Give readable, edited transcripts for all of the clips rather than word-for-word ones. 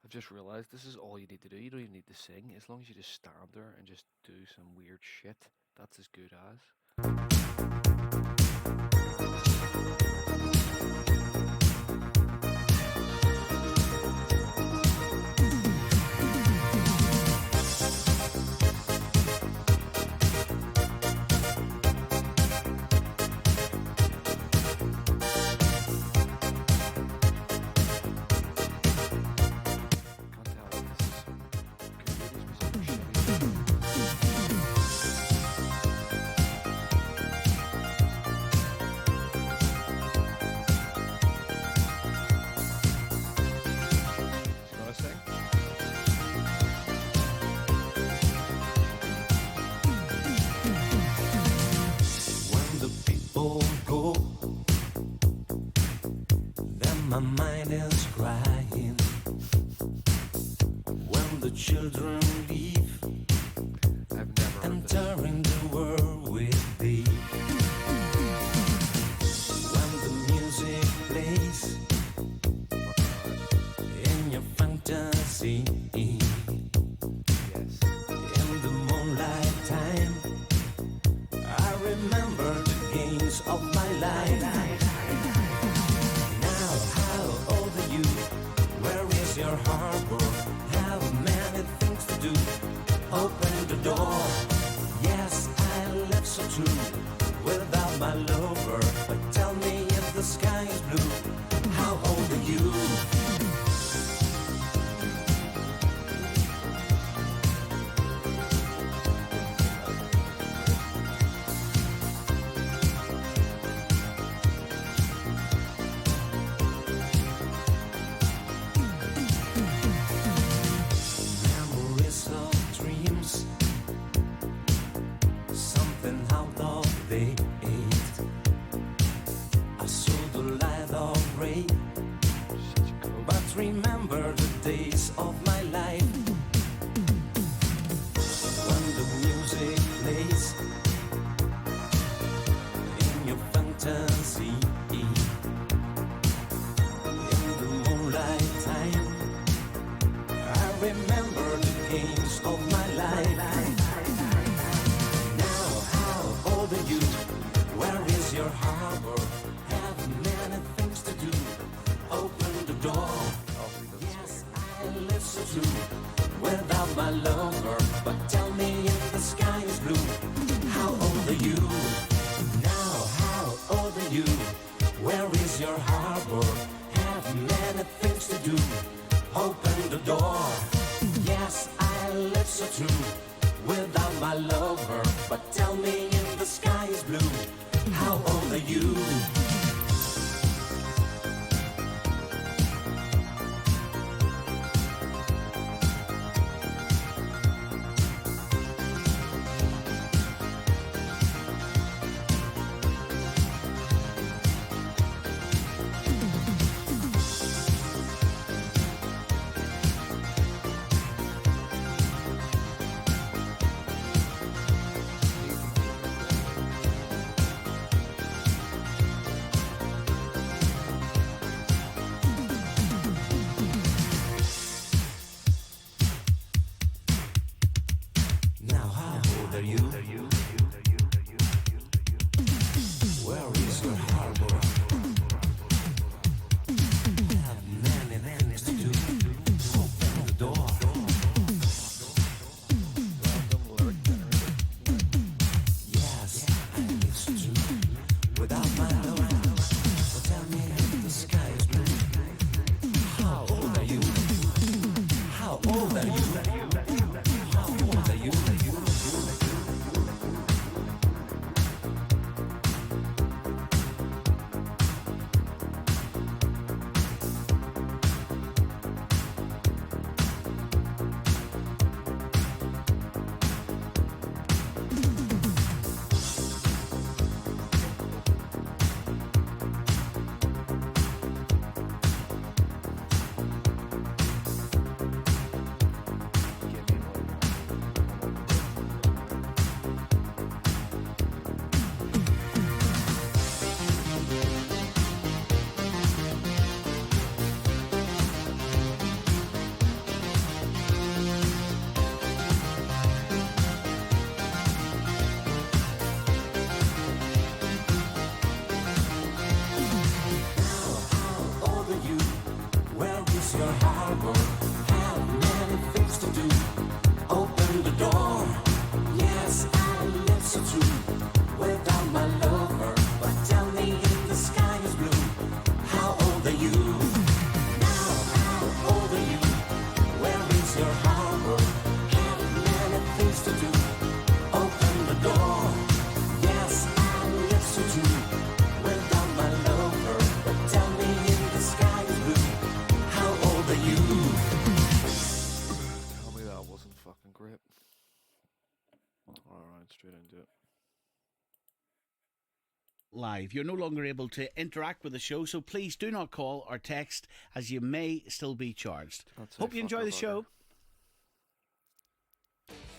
I've just realized this is all you need to do. You don't even need to sing. As long as you just stand there and just do some weird shit, that's as good as. Can't tell you this is good. These music are shitty. You wanna sing? When the people go, then my mind is crying. When the children leave, I've never heard this. entering the world with thee. When the music plays in your fantasy, Yes. in the moonlight time, I remember the games of my life. Now, how old are you? Where is your harbor? Have many things to do. Open the door. Yes, I live so true without my lover. But tell me if the sky is blue. How old are you? Memories of dreams, something out of date. I saw the light of rain, Such a cool. but remember the days of my life. When the music plays in your fantasy, in the moonlight time, I remember the games of my life. Now, how old are you? Where is your harbor? Have many things to do. Open the door. Obviously doesn't Yes, scare me. I live so true without my lover. But tell me if the sky is blue. How old are you? Now, how old are you? Where is your harbor? Have many things to do. Open the door. Yes, I live so true without my lover. But tell me if the sky is blue. How old are you? straight into it. Live. You're no longer able to interact with the show, so please do not call or text, as you may still be charged. Hope you enjoy the show.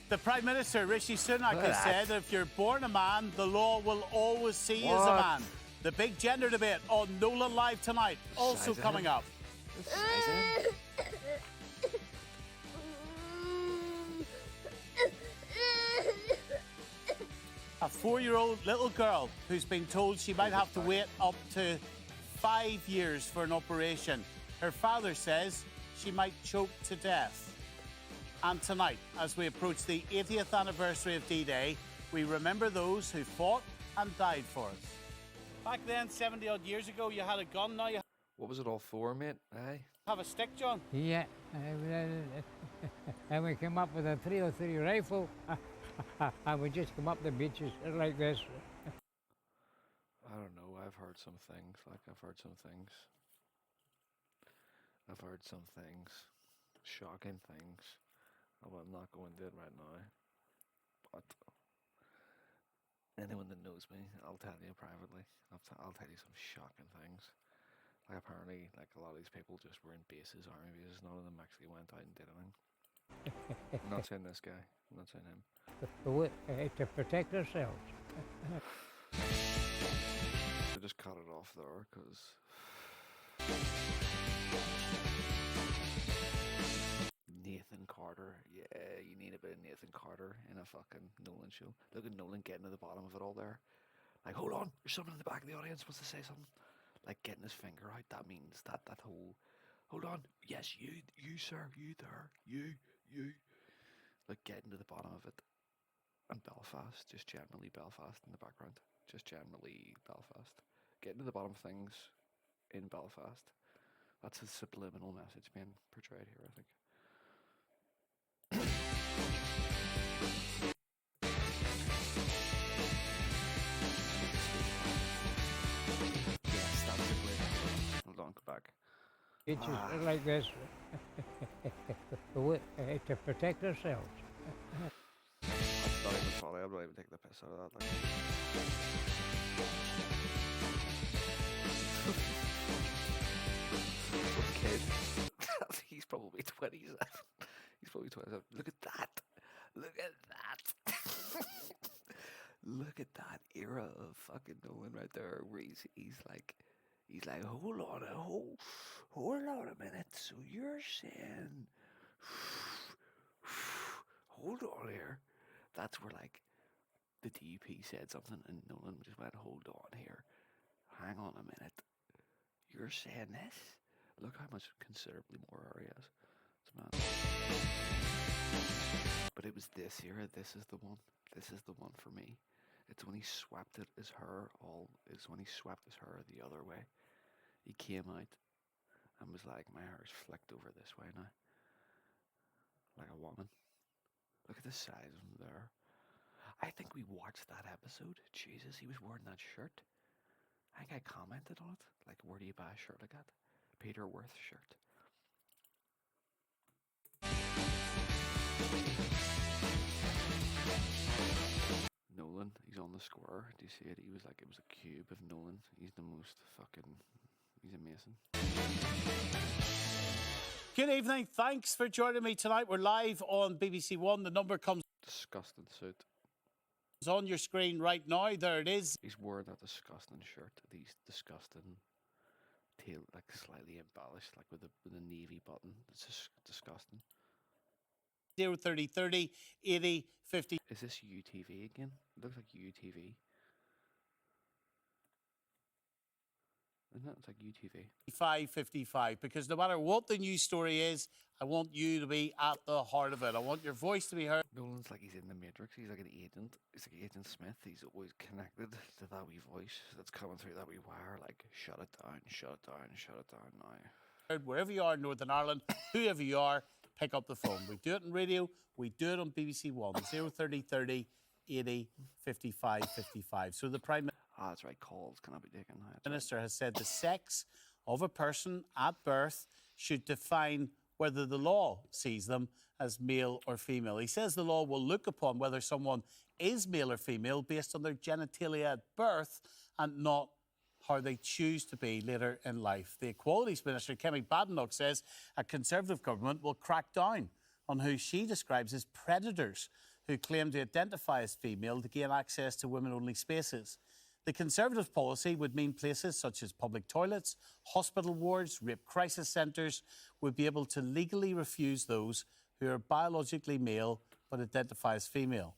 The Prime Minister, Rishi Sunak, has said that if you're born a man, the law will always see you as a man. The big gender debate on Nolan Live tonight, also coming up. A 4-year-old little girl who's been told she might have to wait up to 5 years for an operation. Her father says she might choke to death. And tonight, as we approach the 80th anniversary of D-Day, we remember those who fought and died for us. Back then, 70-odd years ago, you had a gun. Now you What was it all for, mate? Aye. have a stick, John. Yeah, and we came up with a 303 rifle, and we just come up the beaches like this. I don't know. I've heard some things. Shocking things. I'm not going to do it right now. But anyone that knows me, I'll tell you privately. I'll tell you some shocking things. Like apparently, like a lot of these people just were in bases, army bases. None of them actually went out and did anything. I'm not saying this guy. I'm not saying him. To protect ourselves. I just cut it off there because Nathan Carter. Yeah, you need a bit of Nathan Carter in a fucking Nolan show. Look at Nolan getting to the bottom of it all there. Like, hold on, there's someone in the back of the audience wants to say something. Like getting his finger out. That means that whole. Hold on. Yes, you, sir, you there, you. Like getting to the bottom of it. And Belfast, just generally Belfast in the background. Just generally Belfast. Getting to the bottom of things in Belfast. That's a subliminal message being portrayed here, I think. Yes, that's a great one. Hold on, go back. Beaches like this. To protect ourselves. That's not even funny. I'm not even taking the piss out of that. Like. Kid. He's probably 27. He's probably 27. Look at that. Look at that. Look at that era of fucking Nolan right there, where he's like, hold on a minute. So you're saying, hold on here. That's where like the DP said something, and Nolan just went, hold on here. Hang on a minute. You're saying this? Look how much considerably more he has. It's mad. But it was this era. This is the one. This is the one for me. It's when he swept it as her it's when he swept his hair the other way. He came out and was like, my hair's flicked over this way now. Like a woman. Look at the size of him there. I think we watched that episode. Jesus, he was wearing that shirt. I think I commented on it. Like, where do you buy a shirt like that? Peter Worth shirt. Nolan, he's on the square. Do you see it? He was like, it was a cube of Nolan. He's the most fucking, he's amazing. Good evening. Thanks for joining me tonight. We're live on BBC One. The number comes Disgusting suit. on your screen right now. There it is. He's wearing that disgusting shirt. These disgusting tail, like slightly embellished, like with a navy button. It's just disgusting. 030 30 80 50. Is this UTV again? It looks like UTV. Isn't it? It's like UTV. 555, because no matter what the news story is, I want you to be at the heart of it. I want your voice to be heard. Nolan's like he's in the Matrix. He's like an agent. He's like Agent Smith. He's always connected to that wee voice that's coming through that wee wire. Like, shut it down, shut it down, shut it down now. Wherever you are in Northern Ireland, whoever you are, pick up the phone. We do it on radio. We do it on BBC One. 030 30 80 55 55. So the Prime that's right. Calls cannot be taken. Minister has said the sex of a person at birth should define whether the law sees them as male or female. He says the law will look upon whether someone is male or female based on their genitalia at birth and not how they choose to be later in life. The Equalities Minister, Kemi Badenoch, says a Conservative government will crack down on who she describes as predators who claim to identify as female to gain access to women-only spaces. The Conservative policy would mean places such as public toilets, hospital wards, rape crisis centres would be able to legally refuse those who are biologically male but identify as female.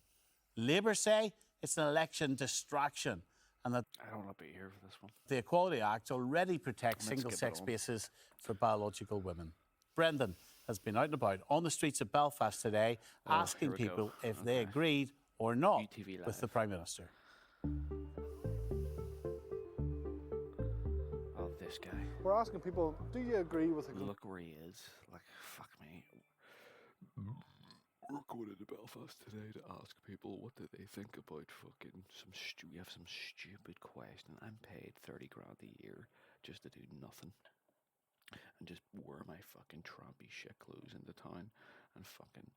Labour say it's an election distraction and that I don't want to be here for this one. the Equality Act already protects Let's skip single-sex it on. spaces for biological women. Brendan has been out and about on the streets of Belfast today asking here we go. people if they Okay. agreed or not UTV with the Live. Prime Minister. Oh, this guy. We're asking people, do you agree with the Look where he is. Like, fuck me. We're going into Belfast today to ask people what do they think about fucking we have some stupid question. I'm paid 30 grand a year just to do nothing. And just wear my fucking trampy shit clothes into town and fucking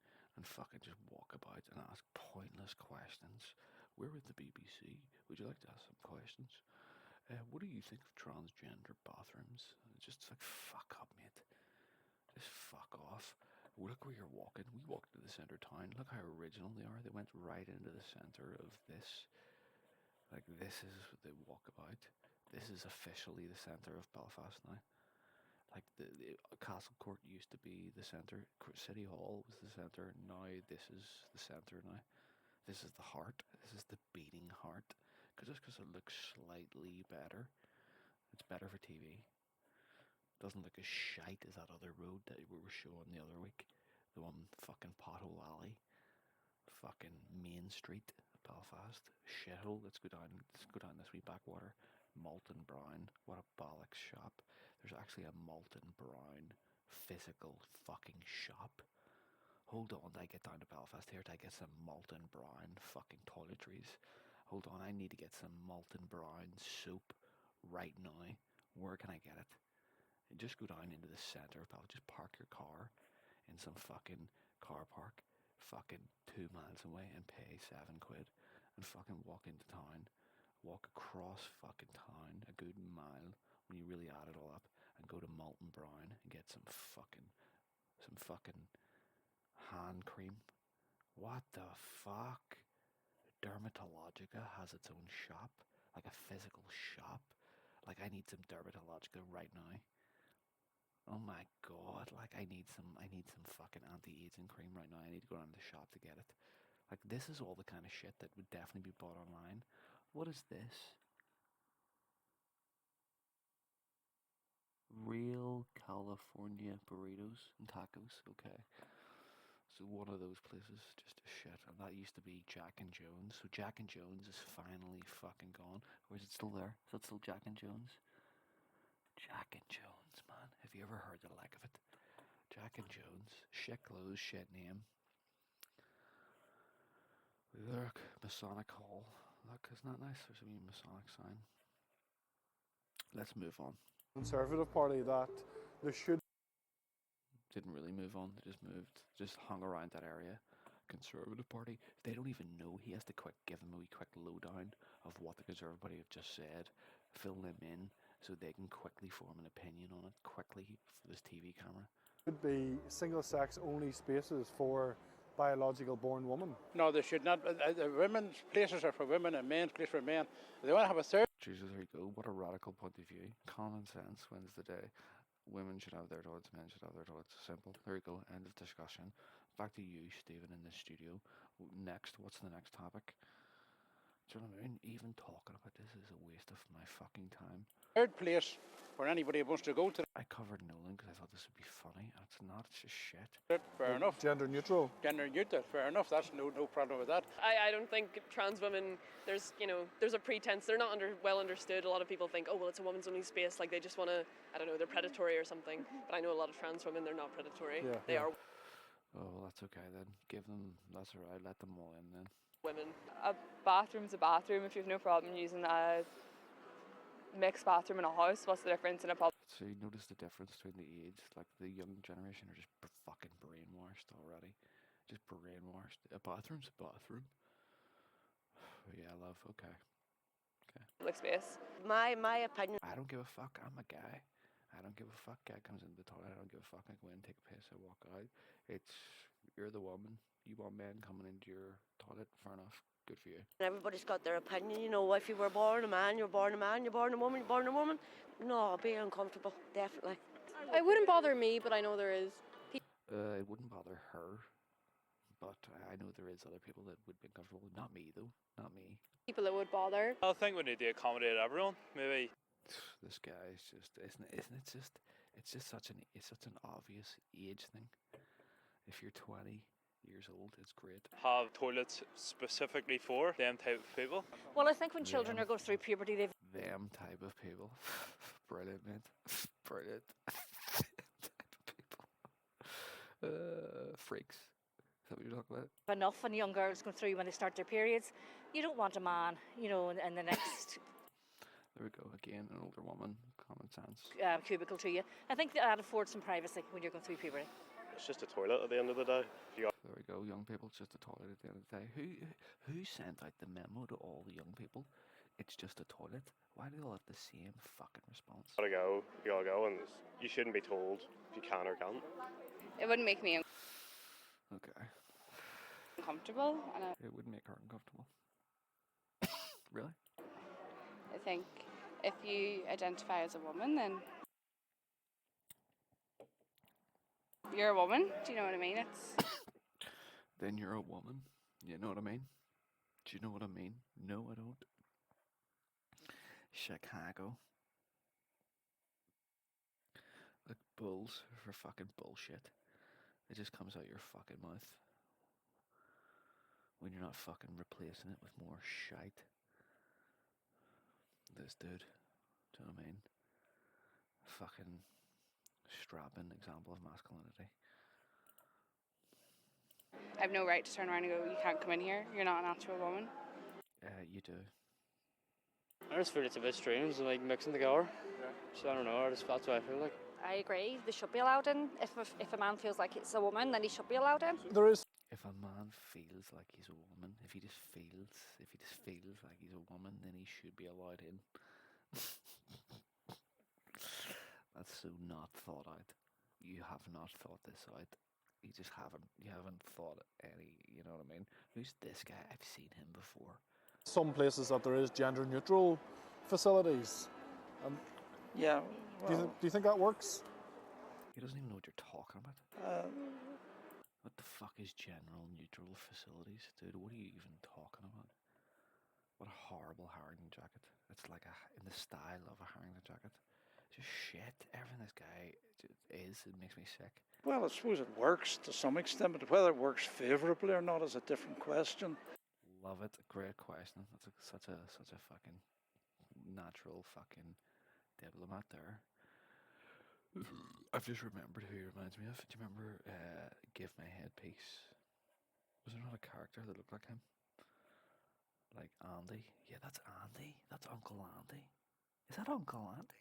just walk about and ask pointless questions. Where with the BBC? Would you like to ask some questions? What do you think of transgender bathrooms? Just like, fuck up, mate. Just fuck off. Look where you're walking. We walked to the centre of town. Look how original they are. They went right into the centre of this. Like, this is the walkabout. This is officially the centre of Belfast now. Like, the Castle Court used to be the centre. City Hall was the centre. Now this is the centre now. This is the heart. This is the beating heart. Just because it looks slightly better, it's better for TV. Doesn't look as shite as that other road that we were showing the other week. The one fucking Pothole Alley. Fucking Main Street, Belfast. Shithole. Let's go down this wee backwater. Malton Brown. What a bollocks shop. There's actually a Malton Brown physical fucking shop. Hold on, I get down to Belfast here to get some Malton Brown fucking toiletries. Hold on, I need to get some Malton Brown soap right now. Where can I get it? Just go down into the centre, pal. Just park your car in some fucking car park, fucking 2 miles away, and pay £7 and fucking walk into town, walk across fucking town a good mile when you really add it all up, and go to Malton Brown and get some fucking hand cream. What the fuck? Dermatologica has its own shop, like a physical shop. Like, I need some Dermatologica right now. Oh my god, like I need some fucking anti-aging cream right now. I need to go down to the shop to get it. Like, this is all the kind of shit that would definitely be bought online. What is this? Real California burritos and tacos. Okay. So one of those places, just a shit. And that used to be Jack and Jones. So Jack and Jones is finally fucking gone. Or is it still there? Is that still Jack and Jones? Jack and Jones, man. Have you ever heard the like of it? Jack and Jones. Shit clothes, shit name. Look, Masonic Hall. Look, isn't that nice? There's a wee Masonic sign. Let's move on. Conservative Party that there should Didn't really move on. They just moved. Just hung around that area. Conservative Party. They don't even know. He has to give them a wee quick lowdown of what the Conservative Party have just said. Fill them in so they can quickly form an opinion on it quickly for this TV camera. be single-sex only spaces for biological born women. No, they should not. Women's places are for women and men's places for men. They want to have a third. Jesus, there you go. What a radical point of view. Common sense wins the day. Women should have their toilets, men should have their toilets. Simple. There you go. End of discussion. Back to you, Stephen, in the studio. Next, what's the next topic? Do you know what I mean? Even talking about this is a waste of my fucking time. Third place where anybody wants to go to. I covered Nolan because I thought this would be funny, and it's not. It's just shit. Fair enough. Gender neutral. Gender neutral. Fair enough. That's no problem with that. I don't think trans women, there's a pretense. They're not well understood. A lot of people think, oh, well, it's a woman's only space. Like, they just want to, I don't know, they're predatory or something. But I know a lot of trans women, they're not predatory. Yeah, they yeah. are Oh, well, that's okay then. Give them, that's alright. Let them all in then. women. A bathroom's a bathroom. If you have no problem using a mixed bathroom in a house. What's the difference in a public? So you notice the difference between the age, like the young generation are just fucking brainwashed already. Just brainwashed. A bathroom's a bathroom. Yeah, love, okay. Public space. My opinion. I don't give a fuck, I'm a guy. I don't give a fuck. Guy comes into the toilet, I don't give a fuck. I go in, take a piss, I walk out. You're the woman. You want men coming into your toilet, fair enough. Good for you. Everybody's got their opinion, you know. If you were born a man, you're born a man. You're born a woman, you're born a woman. No, I'd be uncomfortable, definitely. It wouldn't bother me, but I know there is. It wouldn't bother her, but I know there is other people that would be uncomfortable. Not me, though. Not me. People that would bother. I think we need to accommodate everyone. Maybe This guy is just, isn't it just, it's such an obvious age thing. If you're 20 years old, it's great. have toilets specifically for them type of people. Well, I think when children are going through puberty, they've Them type of people. Brilliant, mate. Brilliant. Them type of people. Freaks. Is that what you're talking about? enough when young girls go through when they start their periods. You don't want a man, you know, in the next There we go again. An older woman. Common sense. cubicle to you. I think that affords some privacy when you're going through puberty. It's just a toilet at the end of the day. There we go. Young people. It's just a toilet at the end of the day. Who sent out the memo to all the young people? It's just a toilet. Why do they all have the same fucking response? You gotta go, and you shouldn't be told if you can or can't. It wouldn't make me Okay. uncomfortable, and It would make her uncomfortable. Really? I think if you identify as a woman, then you're a woman. Do you know what I mean? It's Then you're a woman. You know what I mean? Do you know what I mean? No, I don't. Chicago. Like bulls for fucking bullshit. It just comes out your fucking mouth. When you're not fucking replacing it with more shite. This dude. Do you know what I mean? Fucking strapping example of masculinity. I have no right to turn around and go, you can't come in here. You're not a natural woman. You do. I just feel it's a bit strange, like mixing together. So I don't know. That's what I feel like. I agree. They should be allowed in. If a man feels like it's a woman, then he should be allowed in. There is. If a man feels like he's a woman, if he just feels like he's a woman, then he should be allowed in. That's so not thought out. You have not thought this out. You haven't thought any, you know what I mean? Who's this guy? I've seen him before. Some places that there is gender neutral facilities. Yeah. Do you think that works? He doesn't even know what you're talking about. What the fuck is general neutral facilities, dude? What are you even talking about? What a horrible Harrington jacket. It's like in the style of a Harrington jacket. Just shit. Everything this guy is, it makes me sick. Well, I suppose it works to some extent, but whether it works favourably or not is a different question. Love it. Great question. That's such a fucking natural fucking diplomat there. I've just remembered who he reminds me of. Do you remember Give My Headpiece? Was there not a character that looked like him? Like Andy? Yeah, that's Andy. That's Uncle Andy. Is that Uncle Andy?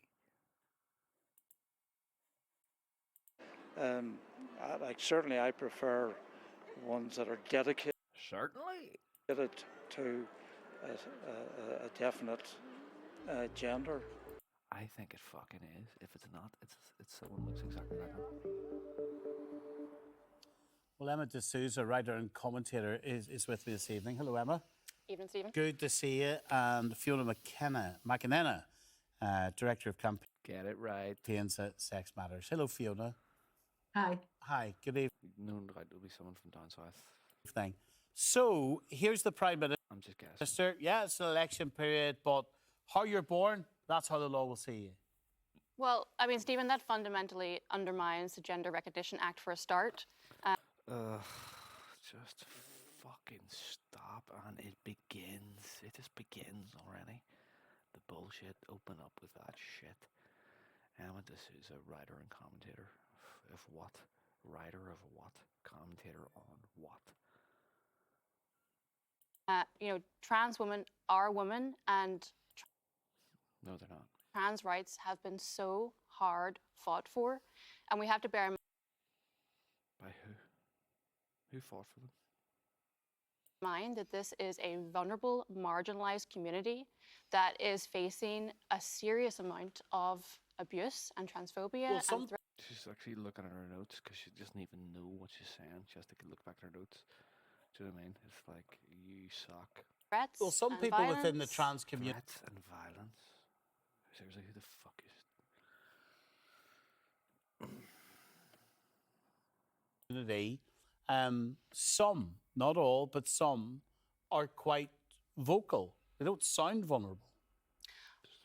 Certainly I prefer ones that are dedicated. Certainly. To a definite gender. I think it fucking is. If it's not, it's someone who looks exactly like him. Well, Emma D'Souza, writer and commentator, is with me this evening. Hello, Emma. Evening, Stephen. Good to see you. And Fiona McKenna, Director of Get it right. Campaigns at Sex Matters. Hello, Fiona. Hi. Hi, good evening. No, right, it'll be someone from down south. Evening. So, here's the Prime Minister. I'm just guessing. Yeah, it's an election period, but how you're born, that's how the law will see you. Well, I mean, Stephen, that fundamentally undermines the Gender Recognition Act for a start. Just fucking stop, and it begins. It just begins already. The bullshit. Open up with that shit. Emma D'Souza, writer and commentator of what? Writer of what? Commentator on what? Trans women are women, and No, they're not. trans rights have been so hard fought for, and we have to bear in By who? Who fought for them? mind that this is a vulnerable, marginalized community that is facing a serious amount of abuse and transphobia and threats. She's actually looking at her notes because she doesn't even know what she's saying. She has to look back at her notes. Do you know what I mean? It's like, you suck. Well, some and people within the violence. trans community. Threats and violence. Seriously, who the fuck is? Some, not all, but some are quite vocal. They don't sound vulnerable.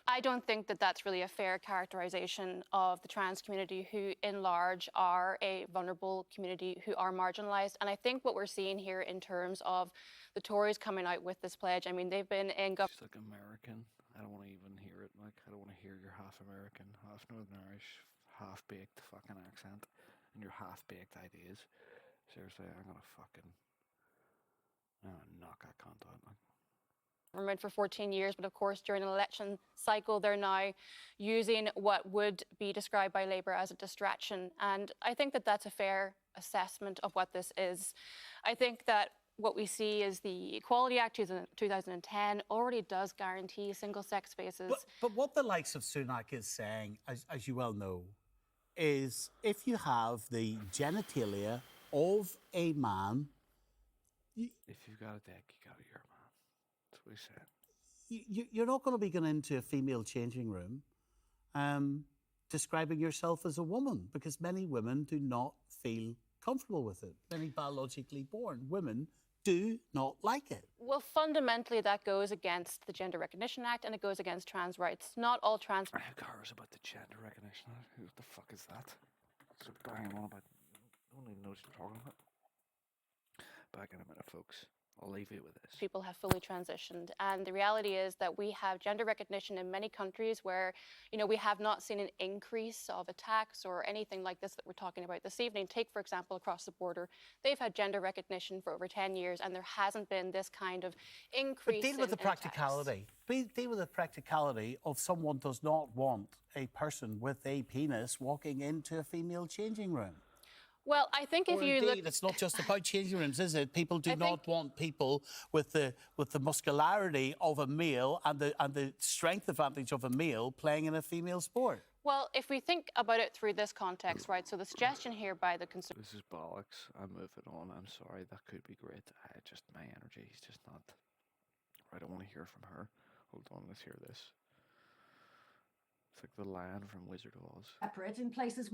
I don't think that that's really a fair characterization of the trans community, who in large are a vulnerable community who are marginalized. And I think what we're seeing here in terms of the Tories coming out with this pledge, I mean, they've been in government. She's like American. I don't want to even hear it. Like, I don't want to hear your half American, half Northern Irish, half baked fucking accent and your half baked ideas. Seriously, I'm gonna knock that cunt out. Like. Government for 14 years, but of course during an election cycle they're now using what would be described by Labour as a distraction, and I think that that's a fair assessment of what this is. I think that what we see is the Equality Act 2010 already does guarantee single-sex spaces. But what the likes of Sunak is saying, as you well know, is if you have the genitalia of a man... If you've got a dick, you got a ear, man. That's what he said. You're not going to be going into a female changing room describing yourself as a woman, because many women do not feel comfortable with it. Many biologically born women do not like it. Well, fundamentally, that goes against the Gender Recognition Act and it goes against trans rights. Not all trans... Who cares about the Gender Recognition Act? Who the fuck is that? So banging on about... No one even knows what you're talking about. Back in a minute, folks. I'll leave you with this. People have fully transitioned, and the reality is that we have gender recognition in many countries where, you know, we have not seen an increase of attacks or anything like this that we're talking about this evening. Take, for example, across the border, they've had gender recognition for over 10 years, and there hasn't been this kind of increase. But deal with the practicality. Deal with the practicality of someone does not want a person with a penis walking into a female changing room. Well, I think if you look, it's not just about changing rooms, is it? People do not want people with the muscularity of a male and the strength advantage of a male playing in a female sport. Well, if we think about it through this context, right? So the suggestion here by the conservative. This is bollocks. I'm moving on. I'm sorry. That could be great. My energy is just not. I don't want to hear from her. Hold on. Let's hear this. It's like the lion from Wizard of Oz. Separate in places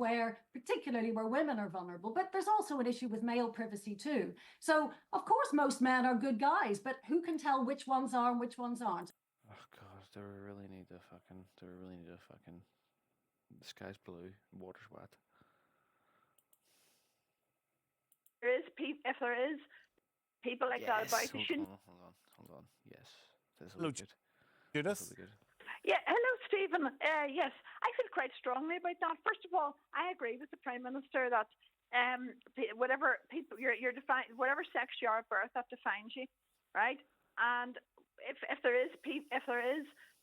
particularly where women are vulnerable, but there's also an issue with male privacy too. So, of course, most men are good guys, but who can tell which ones are and which ones aren't? Oh, God, they really need to fucking... The sky's blue, water's wet. If there is people like that about, you shouldn't... Hold on. Yes. Hello, Judith. Yeah, hello, Stephen. Yes, I feel quite strongly about that. First of all, I agree with the Prime Minister that whatever people you're defined, whatever sex you are at birth, that defines you, right? And if there is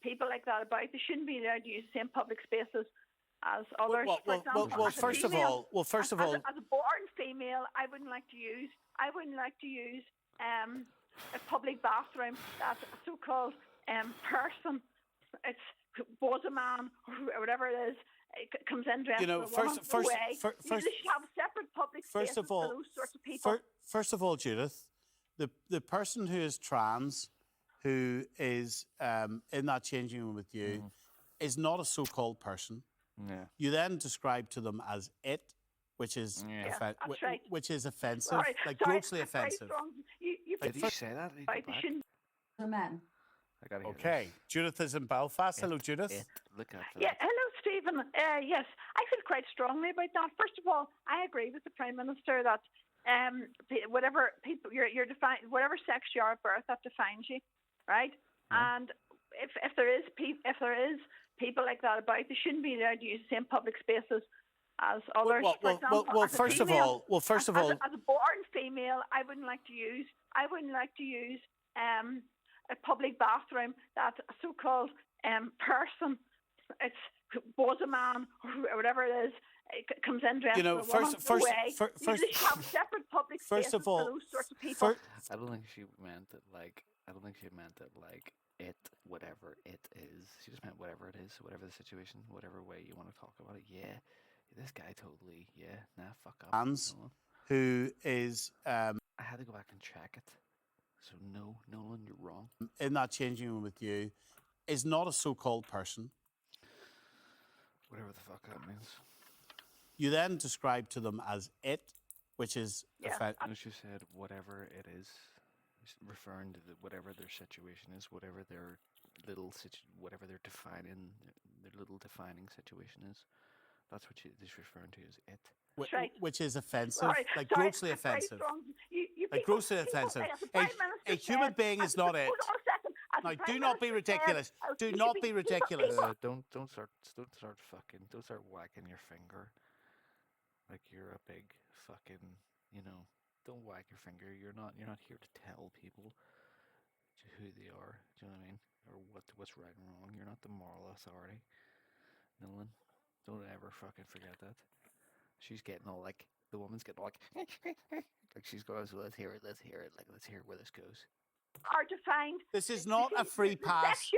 people like that about, they shouldn't be allowed to use the same public spaces as others. For example, first of all, as a born female, I wouldn't like to use a public bathroom that a so-called person. Was a man or whatever it is, it comes in dressed as a woman. You should have separate public spaces for those sorts of people. First of all, Judith, the person who is trans, who is in that changing room with you, is not a so-called person. Yeah. You then describe to them as it, which is which is offensive, grossly offensive. Did he say that? The men. Okay, Judith is in Belfast. Hello, Judith. Look at that. Yeah, hello, Stephen. Yes, I feel quite strongly about that. First of all, I agree with the Prime Minister that whatever people you're defined, whatever sex you are at birth, that defines you, right? Yeah. And if there is people like that about, they shouldn't be allowed to use the same public spaces as others. For example, first of all, as a born female, I wouldn't like to use a public bathroom that a so-called person was a man or whatever it is, it comes in dressed You know, as a woman. first, You should have separate public first spaces of all, for those sorts of people. I don't think she meant it like. I don't think she meant it like it, whatever it is. She just meant whatever it is, whatever the situation, whatever way you want to talk about it. Yeah, this guy totally. Yeah, nah, fuck up. Hans, Nolan. who is I had to go back and check it. So no, Nolan, you're wrong. in that changing room with you, is not a so-called person. Whatever the fuck that means. You then describe to them as it, which is No, she said whatever it is, referring to whatever their situation is, whatever their whatever their defining, their little defining situation is. That's what she is referring to as it. Which is offensive, Sorry, grossly that's very offensive. strong. You Like people- grossly people- offensive. as the Prime Minister A human said- being is as not the- it. hold on a second. As the Now, Prime do not be Minister said, ridiculous. Do you not should be ridiculous. Don't start whacking your finger like you're a big fucking, don't whack your finger. You're not here to tell people who they are. Do you know what I mean? Or what's right and wrong. You're not the moral authority. Nolan, don't ever fucking forget that. She's getting all like, the woman's getting all like, like she's going, so let's hear it, like let's hear where this goes. Are defined. This is not a free The pass. sex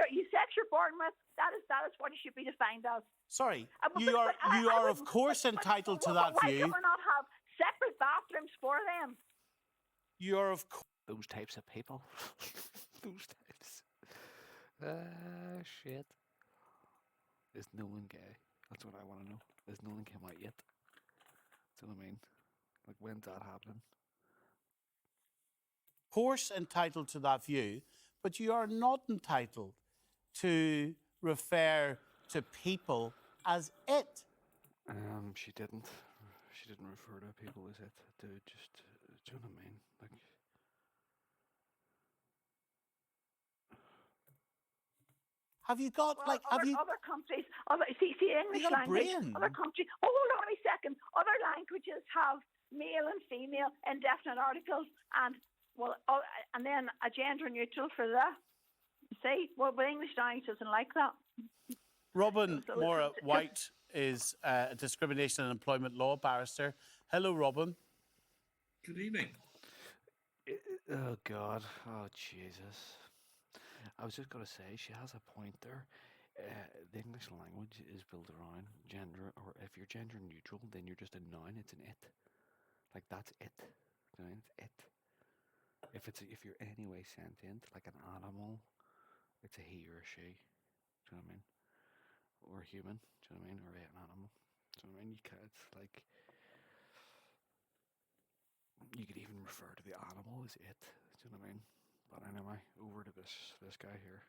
you're born with, that is what it should be defined as. Sorry, But you are I of course entitled to that why view. can we not have separate bathrooms for them? You are of course. Those types of people. Those types. Shit. Is Nolan gay? That's what I want to know. Has Nolan come out yet? Do you know what I mean? Like, when's that happening? Course entitled to that view, but you are not entitled to refer to people as it. She didn't. She didn't refer to people as it. Do you know what I mean? Like, have you got other countries? See English got a language. brain. Other countries. Hold on a second. Other languages have male and female indefinite articles, and and then a gender neutral for that. See, well, but English language doesn't like that. Robin So Mora White is a discrimination and employment law barrister. Hello, Robin. Good evening. oh God. Oh Jesus. I was just gonna say she has a point there. The English language is built around gender, or if you're gender neutral, then you're just a noun. It's an it. Like that's it. You know, it's it. If you're anyway sentient, like an animal, it's a he or a she. Do you know what I mean? Or a human. Do you know what I mean? Or an animal. Do you know what I mean? It's like you could even refer to the animal as it. Do you know what I mean? But anyway, over to this guy here.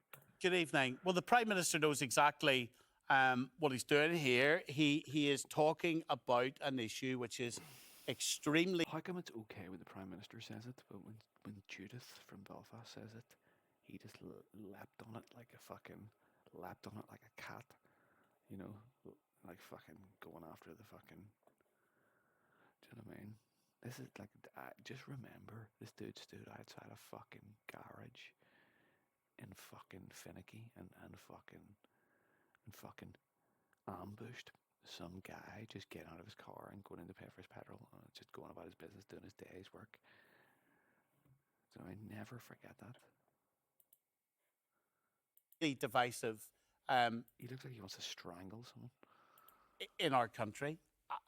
Good evening. Well, the Prime Minister knows exactly what he's doing here. He is talking about an issue which is extremely. How come it's okay when the Prime Minister says it, but when Judith from Belfast says it, he just lapped on it like a cat, you know, like fucking going after the fucking. Do you know what I mean? This is like, just remember, this dude stood outside a fucking garage in fucking finicky and fucking ambushed some guy just getting out of his car and going in to pay for his petrol, just going about his business, doing his day's work. So I never forget that. Divisive. He looks like he wants to strangle someone. In our country.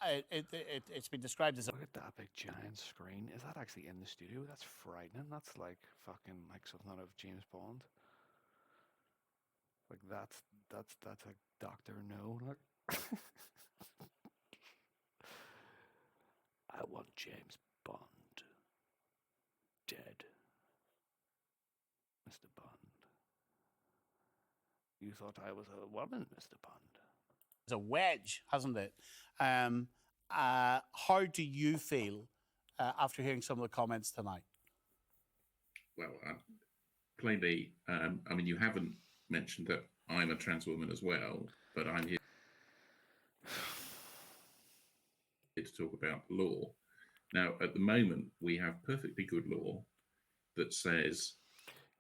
It's been described as a... Look at that big giant screen. Is that actually in the studio? That's frightening. That's like fucking like something out of James Bond. Like that's like Dr. No. Look. I want James Bond dead. Mr. Bond. You thought I was a woman, Mr. Bond. It's a wedge, hasn't it? How do you feel after hearing some of the comments tonight? Well, plainly, I mean, you haven't mentioned that I'm a trans woman as well, but I'm here to talk about law. Now, at the moment, we have perfectly good law that says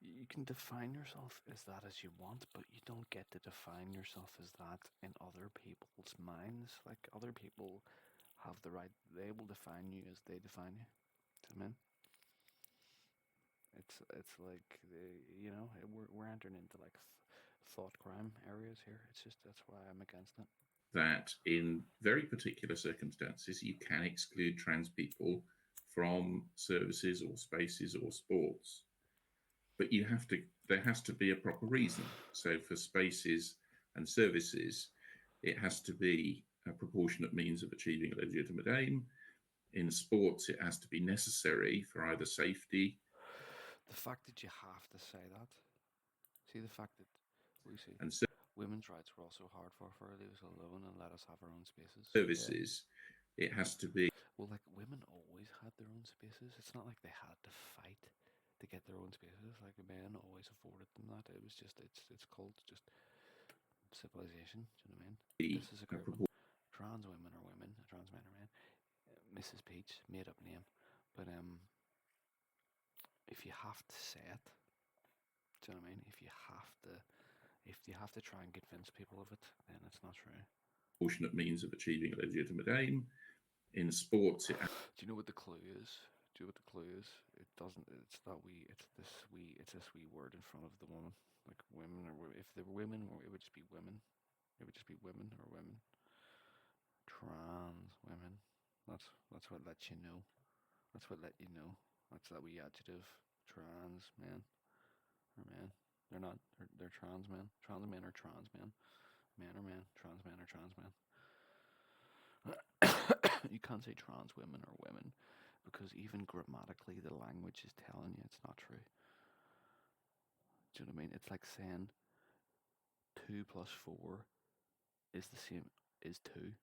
You can define yourself as that as you want, but you don't get to define yourself as that in other people's minds. Like, other people have the right, they will define you as they define you. Do you know what I mean? It's like, you know, we're entering into like thought crime areas here. It's just, that's why I'm against it. That in very particular circumstances, you can exclude trans people from services or spaces or sports. But there has to be a proper reason. So for spaces and services, it has to be a proportionate means of achieving a legitimate aim. In sports, it has to be necessary for either safety. The fact that you have to say that, see, the fact that we see and women's rights were also hard for leave us alone and let us have our own spaces. services, it has to be. Well, like, women always had their own spaces. It's not like they had to fight to get their own spaces. Like, men always afforded them that. It was just, it's called just civilization. Do you know what I mean? This is a great one. Trans women are women, trans men are men. Mrs. Peach, made up name, but if you have to say it, do you know what I mean? If you have to try and convince people of it, then it's not true. Proportionate means of achieving a legitimate aim. In sports, do you know what the clue is? Do you know what the clue is? It doesn't. It's that we. It's this we. It's this wee word in front of the woman. Like, women, or if they were women, it would just be women. It would just be women or women. Trans women. That's what lets you know. That's what let you know. That's that wee adjective. Trans men or men. They're not. They're trans men. Trans men are trans men. Men are men. Trans men are trans men. You can't say trans women or women because even grammatically the language is telling you it's not true. Do you know what I mean? It's like saying 2 plus 4 is the same is 2.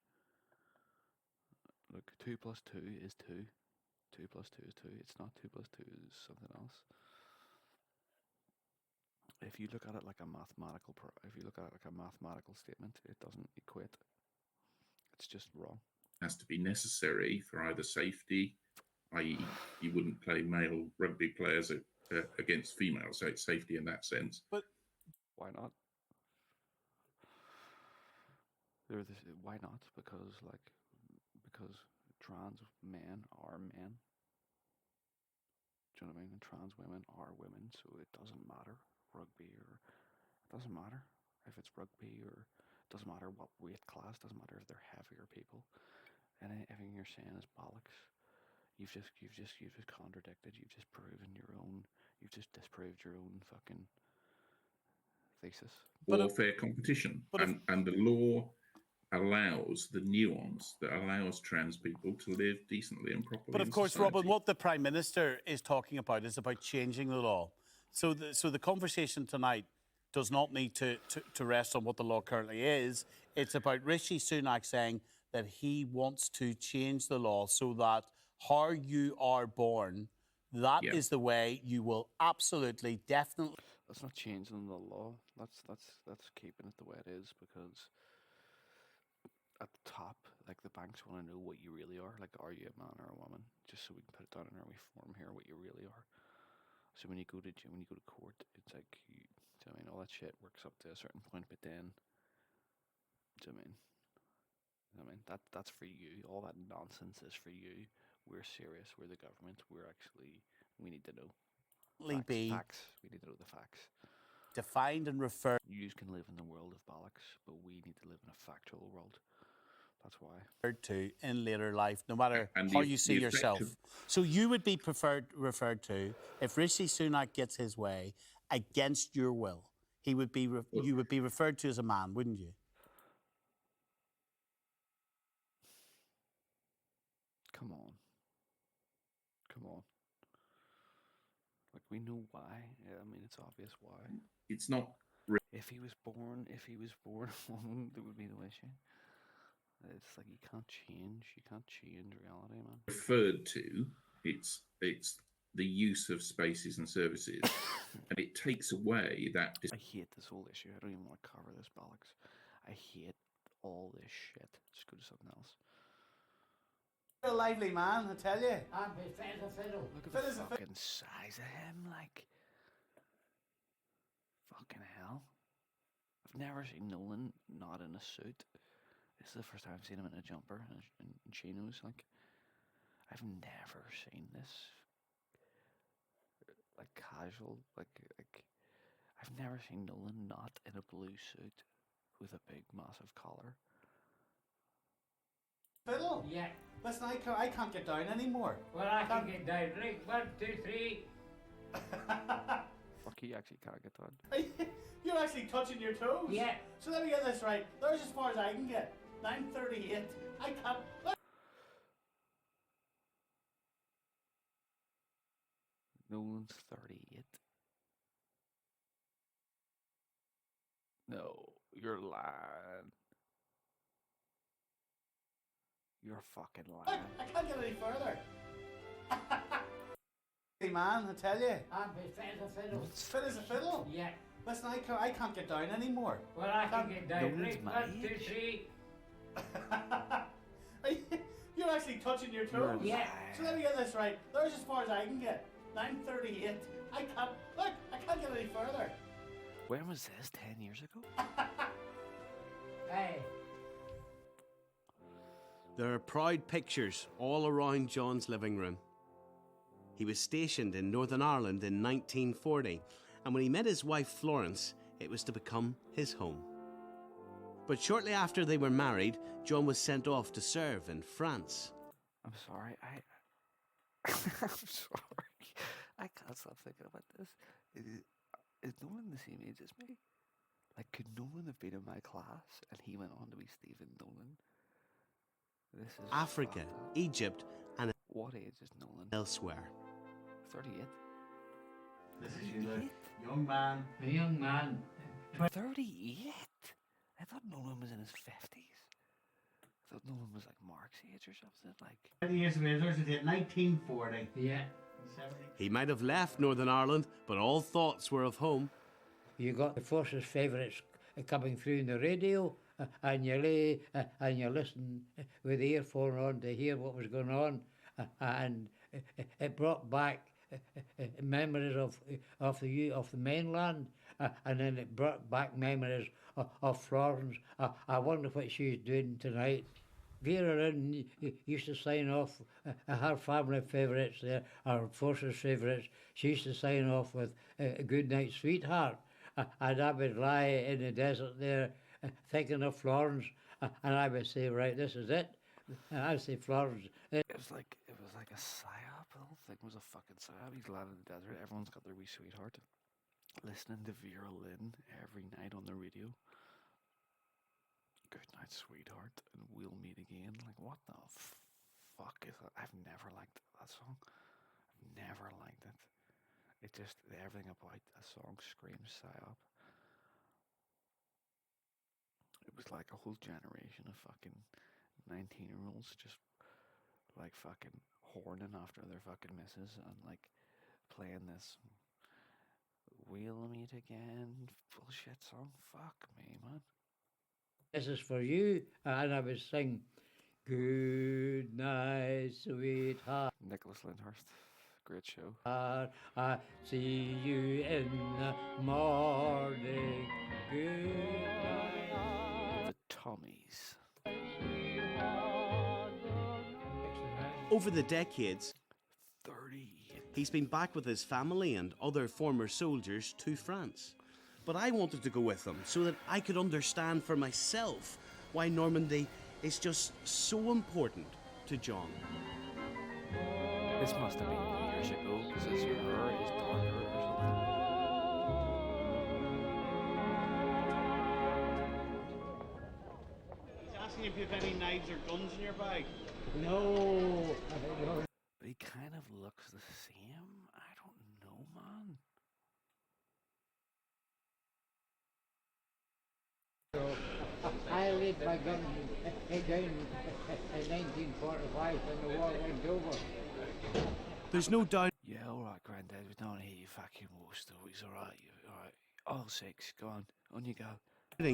Look, 2 plus 2 is 2. 2 plus 2 is 2. It's not 2 plus 2 is something else. If you look at it like a mathematical statement, it doesn't equate. It's just wrong. Has to be necessary for either safety, i.e., you wouldn't play male rugby players against females, so it's safety in that sense. But why not? Why not? Because trans men are men. Do you know what I mean? And trans women are women, so it doesn't matter rugby or it doesn't matter if it's rugby or it doesn't matter what weight class. Doesn't matter if they're heavier people. And everything you're saying is bollocks. You've just contradicted. You've just proven your own. You've just disproved your own fucking thesis. Or fair competition, and the law allows the nuance that allows trans people to live decently and properly. But of course, society. Robin, what the Prime Minister is talking about is about changing the law. So the conversation tonight does not need to rest on what the law currently is. It's about Rishi Sunak saying that he wants to change the law so that how you are born, that is the way you will absolutely, definitely... That's not changing the law. That's keeping it the way it is, because at the top, like, the banks want to know what you really are. Like, are you a man or a woman? Just so we can put it down in our wee form here, what you really are. So when you go to court, it's like, do you know what I mean? All that shit works up to a certain point, but then, do you know what I mean? That's for you. All that nonsense is for you. We're serious. We're the government. We need to know. Facts. We need to know the facts. Defined and referred. You can live in the world of bollocks, but we need to live in a factual world. That's why. To in later life, no matter how you see yourself. So you would be referred to if Rishi Sunak gets his way against your will. He would be. You would be referred to as a man, wouldn't you? Come on. Like, we know why. Yeah, I mean, it's obvious why. It's not. If he was born a woman, there would be no issue. It's like you can't change reality, man. Referred to, it's the use of spaces and services, and it takes away that. I hate this whole issue. I don't even want to cover this bollocks. I hate all this shit. Just go to something else. You're a lively man, I tell you. And be fit as a fiddle. Look at the fucking size of him, like. Fucking hell. I've never seen Nolan not in a suit. This is the first time I've seen him in a jumper and chinos. Like, I've never seen this. Like, casual. Like, I've never seen Nolan not in a blue suit with a big, massive collar. Fiddle? Yeah. Listen, I can't get down anymore. Well, I can get down. Right, 1, 2, 3. Fuck, he actually can't get down. You're actually touching your toes? Yeah. So let me get this right. There's as far as I can get. 9:38. I can't. Nolan's 38. No, you're lying. You're fucking lying. I can't get any further. Hey man, I tell you. I'm as fit as a fiddle. It's fit as a fiddle? Yeah. Listen, I can't get down anymore. Well, I can get down. Nolan's Right, my 1, 2, age. 3. You're actually touching your toes? Yeah. So let me get this right. There's as far as I can get. 9:38. I can't get any further. When was this? 10 years ago? Hey. There are proud pictures all around John's living room. He was stationed in Northern Ireland in 1940, and when he met his wife Florence, it was to become his home. But shortly after they were married, John was sent off to serve in France. I'm sorry, I'm sorry. I can't stop thinking about this. Is Nolan the same age as me? Like, could Nolan have been in my class and he went on to be Stephen Nolan? This is Africa, fucked up. Egypt, and What age is Nolan? elsewhere. 38. This is you, look. Young man. A young man. 38? I thought Nolan was in his 50s. I thought Nolan was like Mark's age or something. Like, 20 years ago, there's a date, 1940. Yeah. He might have left Northern Ireland, but all thoughts were of home. You got the Forces favourites coming through in the radio, and you lay and you listen with the earphone on to hear what was going on, and it brought back memories of the mainland, and then it brought back memories of Florence. I wonder what she's doing tonight. Vera Lynn used to sign off her family favourites there, our Forces favourites. She used to sign off with a good night, sweetheart. And I would lie in the desert there thinking of Florence, and I would say, right, this is it. And I'd say Florence. it was like a psyop. The whole thing was a fucking psyop. He's lying in the desert. Everyone's got their wee sweetheart. Listening to Vera Lynn every night on the radio. Good night, sweetheart, and we'll meet again. Like, what the fuck is that? I've never liked that song. I've never liked it. It just, everything about a song screams psyop. It was like a whole generation of fucking 19-year-olds just like fucking horning after their fucking misses and like playing this "We'll Meet Again" bullshit song. Fuck me, man. This is for you, and I would sing, good night, sweetheart. Nicholas Lyndhurst, great show. I see you in the morning. Good night. The Tommies. Over the decades, 30. he's been back with his family and other former soldiers to France. But I wanted to go with them so that I could understand for myself why Normandy is just so important to John. This must have been years ago because his hair is darker or something. He's asking if you have any knives or guns in your bag. No. But he kind of looks the same. I don't know, man. I laid my gun down in 1945 when the war went over. There's no doubt. Yeah, alright, Granddad. We don't hear you fucking war stories, alright? Alright. All six. Go on you go.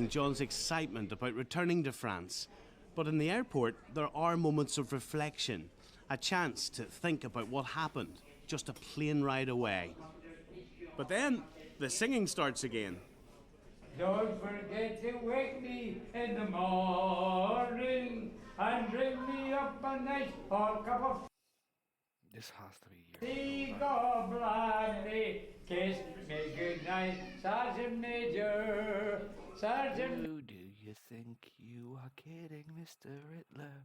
John's excitement about returning to France. But in the airport, there are moments of reflection, a chance to think about what happened just a plane ride away. But then the singing starts again. Don't forget to wake me in the morning and bring me up a nice hot cup of This has to be tea. God bless me, kiss me goodnight, Sergeant Major, Sergeant. Who do you think you are kidding, Mr. Riddler?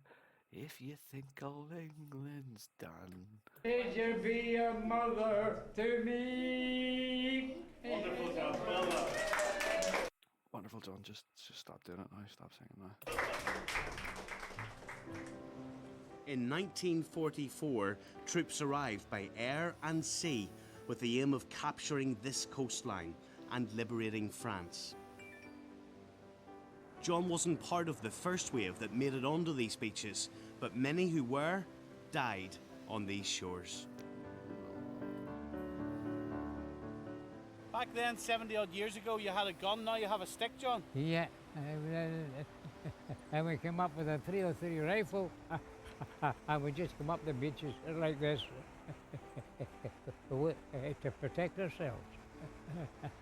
If you think all England's done. Major, be a mother to me. Wonderful job, well done. Wonderful, John. Just stop doing it now. Stop singing now. In 1944, troops arrived by air and sea with the aim of capturing this coastline and liberating France. John wasn't part of the first wave that made it onto these beaches, but many who were died on these shores. Back then, 70 odd years ago, you had a gun, now you have a stick, John. Yeah, and we came up with a 303 rifle, and we just come up the beaches like this to protect ourselves.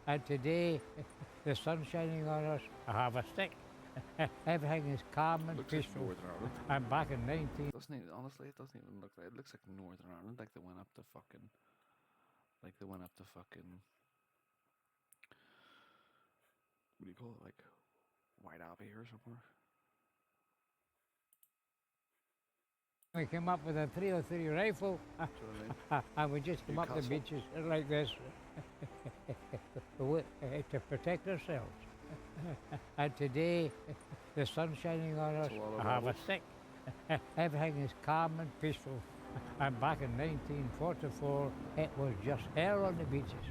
And today, the sun's shining on us. I have a stick. Everything is calm and Looks like peaceful. Northern Ireland. I'm back in 19. Doesn't even, honestly, it doesn't even look like it. Looks like Northern Ireland, like they went up to fucking, what do you call it, like White Abbey or somewhere. We came up with a 303 rifle, and we just come up the Newcastle. beaches like this to protect ourselves. And today, the sun's shining on us. That's a lot of I have a levels. stick. Everything is calm and peaceful. And back in 1944, it was just hell on the beaches.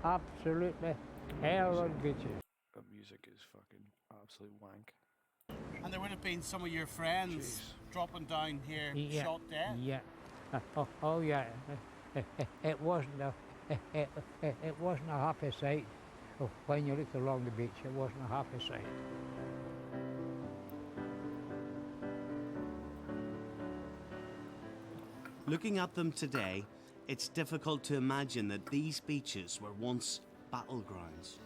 Absolutely hell on the beaches. The music is fucking absolute wank. And there would have been some of your friends dropping down here, Yeah, shot dead. yeah. Oh yeah. It wasn't a happy sight. When you looked along the beach, it wasn't a happy sight. Looking at them today, it's difficult to imagine that these beaches were once battlegrounds.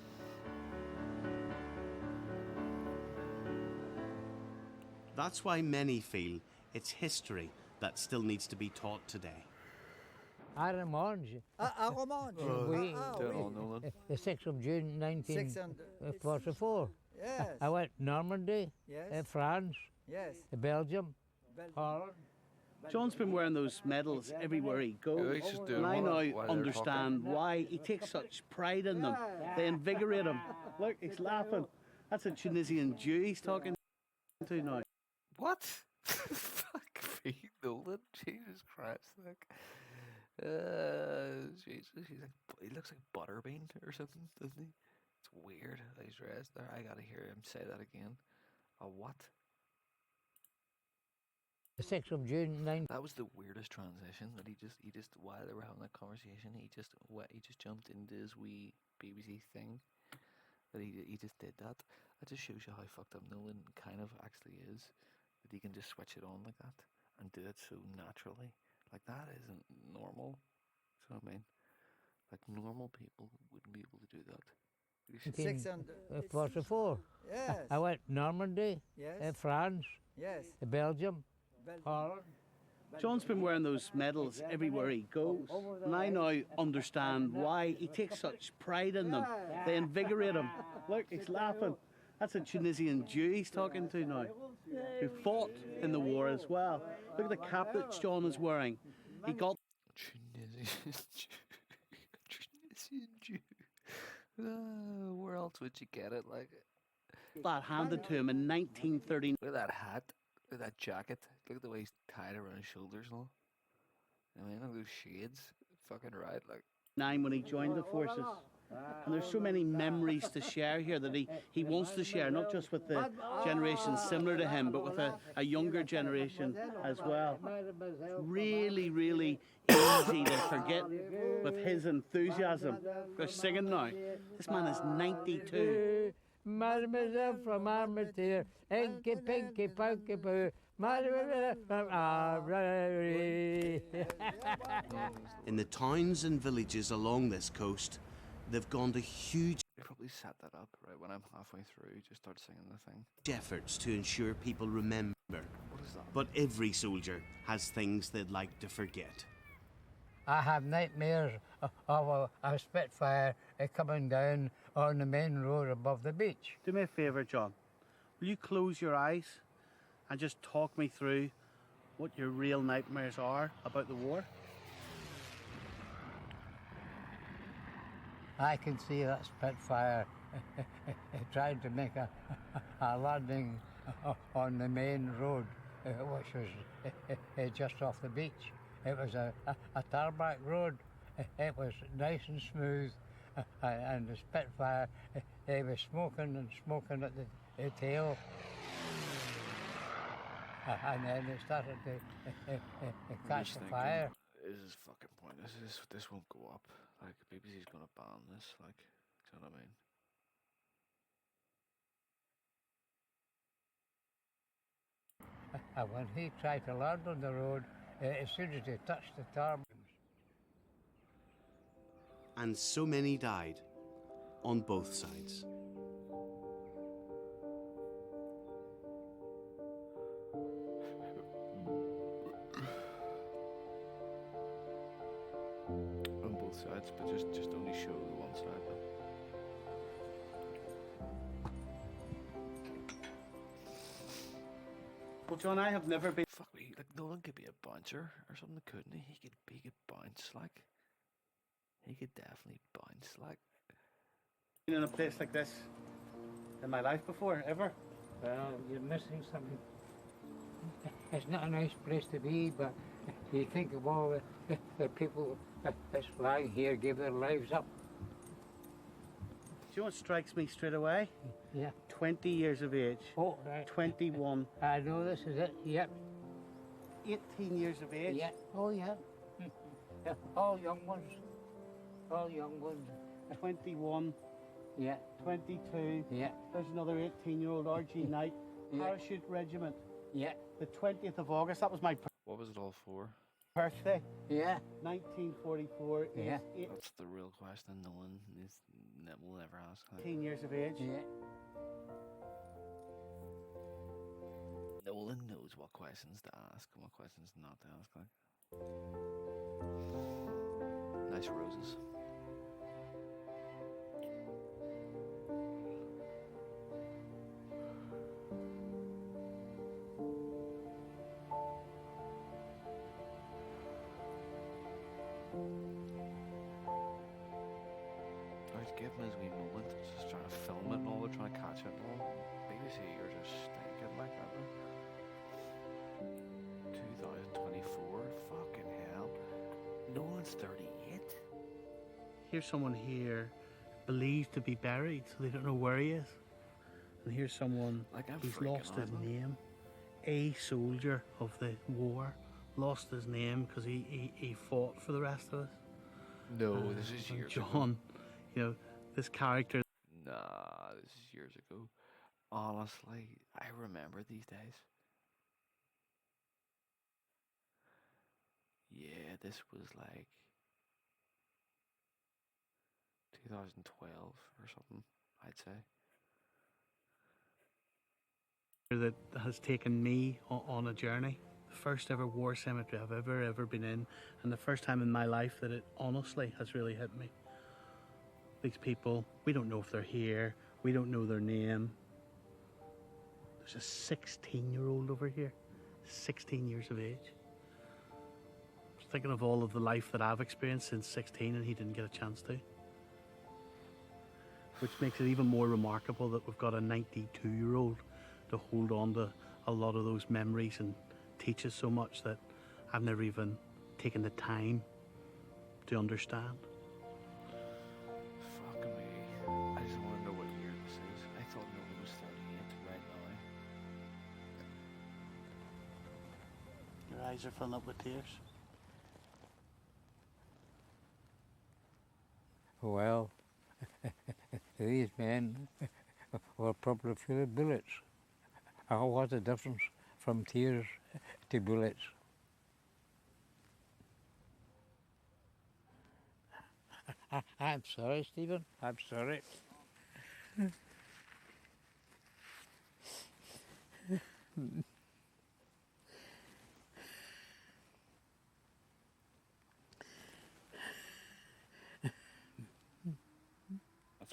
That's why many feel it's history that still needs to be taught today. Armonge. Armonge. Oui. Nolan. The 6th of June 1944. Yes. I went Normandy, Yes. France, Yes. Belgium, Holland. John's been wearing those medals everywhere he goes. he's just doing And I one now while they're understand why he takes such pride in them. They invigorate him. Look, he's laughing. That's a Tunisian Jew he's talking to now. What? Fuck me, Nolan. Jesus Christ, like. Jesus, he looks like Butterbean or something, doesn't he? It's weird how he's dressed there. I gotta hear him say that again. A what? The 6th of June 19. That was the weirdest transition. That he just while they were having that conversation, he just jumped into his wee BBC thing. That he just did that. That just shows you how fucked up Nolan kind of actually is. That he can just switch it on like that and do it so naturally. Like that isn't normal. Do you know what I mean? Like normal people wouldn't be able to do that. 44. Yes. I went Normandy, Yes. France, Yes. Belgium, Holland. John's been wearing those medals everywhere he goes. And I now understand why he takes such pride in them. They invigorate him. Look, he's laughing. That's a Tunisian Jew he's talking to now, who fought in the war as well. Look at the cap that John is wearing. He got Tunisian Jew. Where else would you get it? Like that handed to him in 1939. look at that hat. Look at that jacket. Look at the way he's tied around his shoulders and all. I mean, look at those shades. Fucking right, like. When he joined the forces. And there's so many memories to share here that he wants to share, not just with the generation similar to him, but with a younger generation as well. Really, really easy to forget with his enthusiasm. They're singing now. This man is 92. Mademoiselle from Armentières, Inky Pinky Punky Poo, Mademoiselle from Armentières. In the towns and villages along this coast, they've gone to huge. If always set that up, right? When I'm halfway through, just start singing the thing. Efforts to ensure people remember. What is that? But every soldier has things they'd like to forget. I have nightmares of a Spitfire coming down on the main road above the beach. Do me a favour, John. Will you close your eyes and just talk me through what your real nightmares are about the war? I can see that Spitfire trying to make a landing on the main road, which was just off the beach. It was a tarmac road. It was nice and smooth, and the Spitfire, it was smoking and smoking at the tail. And then it started to catch the fire. This is fucking pointless. This won't go up. Like, BBC's gonna ban this. Like, do you know what I mean? And when he tried to land on the road, as soon as he touched the tarmac. And so many died on both sides. On both sides, but just only show the one side. Well, John, I have never been. Fuck me, like Nolan could be a bouncer or something, couldn't he? He could bounce like. He could definitely bounce like. Been in a place like this in my life before, ever? Well, you're missing something. It's not a nice place to be, but you think of all the people that's lying here gave their lives up. Do you know what strikes me straight away? Yeah. 20 years of age. Oh, right. 21. I know this is it. Yep. 18 years of age. Yeah. Oh, yeah. Yeah. All young ones. All young ones. 21. Yeah. 22. Yeah. There's another 18-year-old RG Knight. Yeah. Parachute Regiment. Yeah. The 20th of August. That was my What was it all for? birthday. Yeah. 1944. Yeah. Is That's the real question. No one will ever ask. Like. 18 years of age. Yeah. Nolan knows what questions to ask and what questions not to ask. Like. Nice roses. I was giving his wee moment, just trying to film it and all, they're trying to catch it and all. BBC, you're just stinking like that. 2024, fucking hell. Nolan's 38. Here's someone here believed to be buried, so they don't know where he is. And here's someone Like, I'm who's freaking lost his out, man. name. A soldier of the war lost his name because he fought for the rest of us. No, this is and years ago. John, you know, this character. Nah, this is years ago. Honestly, I remember these days. Yeah, this was like 2012 or something, I'd say. That has taken me on a journey. The first ever war cemetery I've ever been in, and the first time in my life that it honestly has really hit me. These people, we don't know if they're here, we don't know their name. There's a 16-year-old over here, 16 years of age. I was thinking of all of the life that I've experienced since 16 and he didn't get a chance to. Which makes it even more remarkable that we've got a 92-year-old to hold on to a lot of those memories and teach us so much that I've never even taken the time to understand. Fuck me. I just want to know what year this is. I thought Nolan was 38 right now. Your eyes are filling up with tears. Well, these men were probably full of bullets. What's the difference from tears to bullets? I'm sorry, Stephen. I'm sorry. That's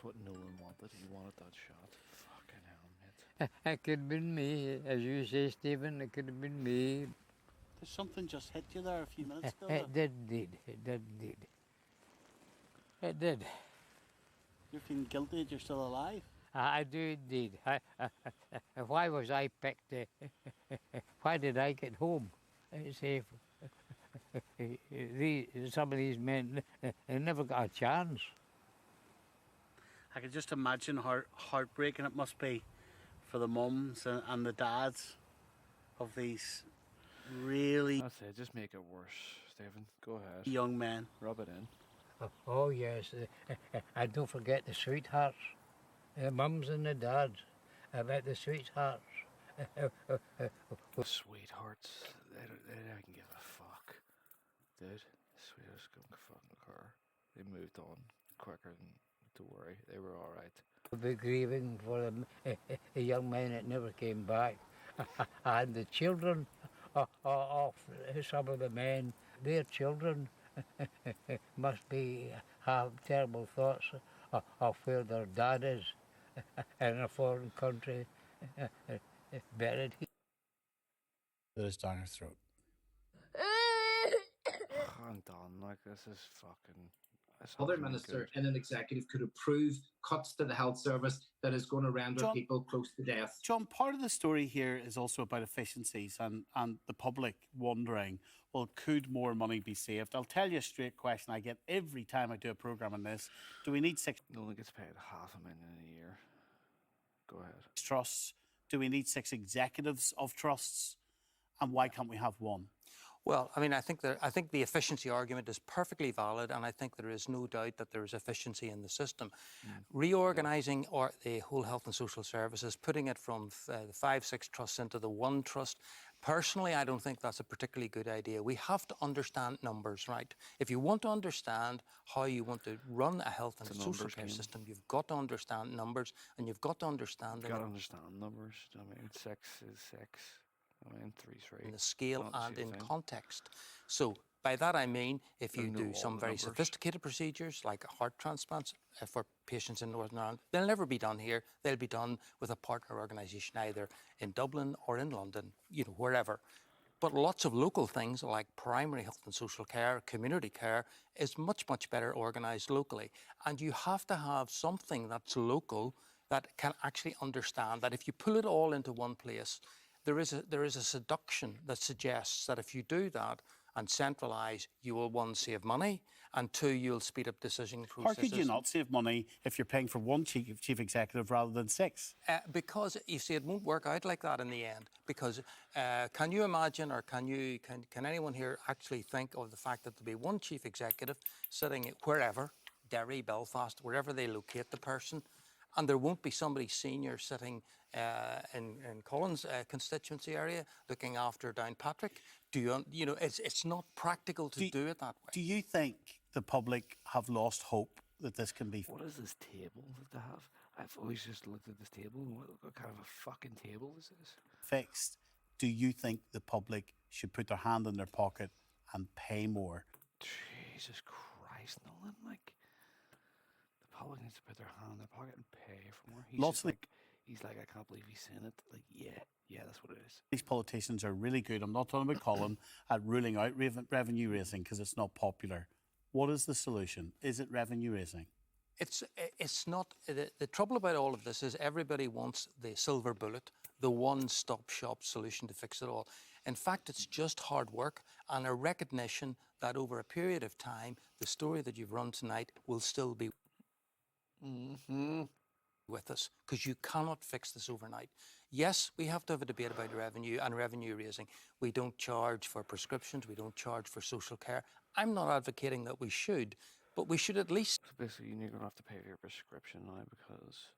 what Nolan wanted. He wanted that shot. Fucking hell, mate. It could have been me, as you say, Stephen. It could have been me. There's something just hit you there a few minutes ago. It did indeed. It did indeed. It did. You're feeling guilty that you're still alive. I do indeed. Why was I picked? Why did I get home safe? Some of these men, they never got a chance. I can just imagine how heartbreaking it must be for the mums and the dads of these really That's it. Just make it worse, Stephen. Go ahead. young men. Rub it in. Oh yes, and don't forget the sweethearts, the mums and the dads. About the sweethearts. Sweethearts. They don't give a fuck. Dude, sweethearts skunk fucking car. They moved on quicker than to worry. They were alright. We'll be grieving for the young men that never came back. And the children of some of the men, their children must have terrible thoughts of where their dad is in a foreign country, buried. That is down her throat. I'm done. Like, this is fucking... Other minister in an executive could approve cuts to the health service that is going to render people close to death. John, part of the story here is also about efficiencies and the public wondering, well, could more money be saved? I'll tell you a straight question I get every time I do a programme on this. Do we need 6... Nolan gets paid $500,000 a year. Go ahead. Trusts? Do we need 6 executives of trusts? And why can't we have one? Well, I mean, I think the efficiency argument is perfectly valid, and I think there is no doubt that there is efficiency in the system. Reorganising the whole health and social services, putting it from the 5-6 trusts into the one trust, personally, I don't think that's a particularly good idea. We have to understand numbers, right? If you want to understand how you want to run a health and social care system, you've got to understand numbers, and you've got to understand... You've got to understand numbers. I mean, 6 is 6. I mean, 3 is 3. In the scale and in context. So by that I mean, if you do some very sophisticated procedures like heart transplants for patients in Northern Ireland, they'll never be done here. They'll be done with a partner organisation either in Dublin or in London, you know, wherever. But lots of local things like primary health and social care, community care, is much, much better organised locally. And you have to have something that's local that can actually understand that if you pull it all into one place, there is a seduction that suggests that if you do that and centralise, you will, 1, save money, and 2, you'll speed up decision processes. How could you not save money if you're paying for one chief executive rather than 6? Because, you see, it won't work out like that in the end. Because can you imagine, or can anyone here actually think of the fact that there'll be one chief executive sitting wherever, Derry, Belfast, wherever they locate the person, and there won't be somebody senior sitting in Colin's constituency area looking after Downpatrick? You know, it's not practical to do it that way. Do you think the public have lost hope that this can be... What is this table that they have? I've always just looked at this table and what kind of a fucking table this is. Fixed. Do you think the public should put their hand in their pocket and pay more? Jesus Christ, Nolan, like... The public needs to put their hand in their pocket and pay for more. He's like, I can't believe he's saying it. Like, yeah, that's what it is. These politicians are really good, I'm not talking about Colin, at ruling out revenue raising because it's not popular. What is the solution? Is it revenue raising? It's not. The trouble about all of this is everybody wants the silver bullet, the one-stop shop solution to fix it all. In fact, it's just hard work and a recognition that over a period of time, the story that you've run tonight will still be with us, because you cannot fix this overnight. Yes, we have to have a debate about revenue and revenue raising. We don't charge for prescriptions, we don't charge for social care. I'm not advocating that we should, but we should at least... So basically, you're going to have to pay for your prescription now because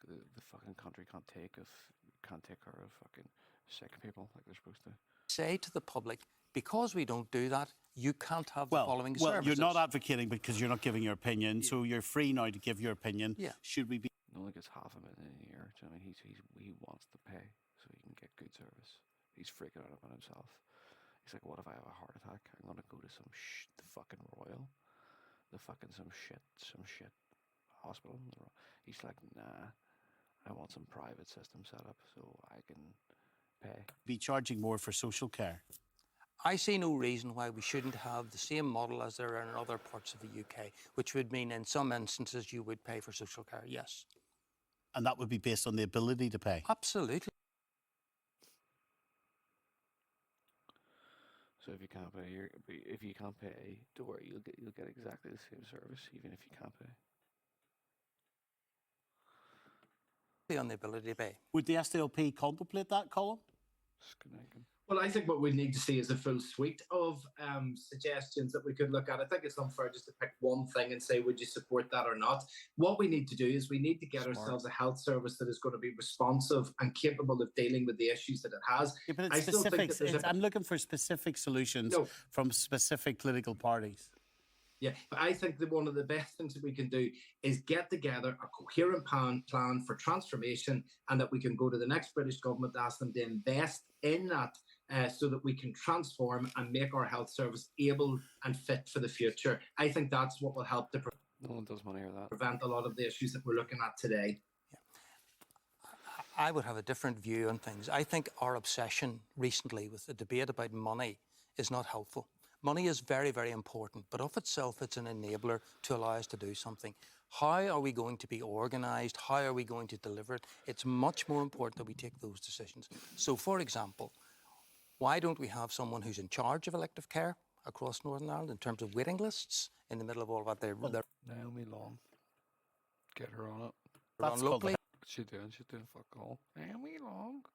the fucking country can't take care of fucking sick people like they're supposed to. Say to the public, because we don't do that, you can't have the following services. Well, you're not advocating because you're not giving your opinion, so you're free now to give your opinion. Yeah. Should we be... only gets $500,000 a year. Do you know what I mean? He wants to pay so he can get good service. He's freaking out about himself. He's like, what if I have a heart attack? I'm gonna go to the fucking Royal, some shit hospital. He's like, nah, I want some private system set up so I can pay. Be charging more for social care. I see no reason why we shouldn't have the same model as there are in other parts of the UK, which would mean in some instances you would pay for social care, yes. And that would be based on the ability to pay? Absolutely. So if you can't pay, don't worry, you'll get exactly the same service even if you can't pay. On the ability to pay. Would the SDLP contemplate that, Colin? Well, I think what we need to see is a full suite of suggestions that we could look at. I think it's unfair just to pick one thing and say, would you support that or not? What we need to do is we need to get ourselves a health service that is going to be responsive and capable of dealing with the issues that it has. Yeah, but it's specifics. I'm looking for specific solutions from specific political parties. Yeah, but I think that one of the best things that we can do is get together a coherent plan for transformation, and that we can go to the next British government to ask them to invest in that so that we can transform and make our health service able and fit for the future. I think that's what will help to no one does want to hear that. Prevent a lot of the issues that we're looking at today. I would have a different view on things. I think our obsession recently with the debate about money is not helpful. Money is very, very important, but of itself, it's an enabler to allow us to do something. How are we going to be organised? How are we going to deliver it? It's much more important that we take those decisions. So, for example, why don't we have someone who's in charge of elective care across Northern Ireland in terms of waiting lists in the middle of all of that? Naomi Long. Get her on it. That's locally. She's doing fuck all. Naomi Long.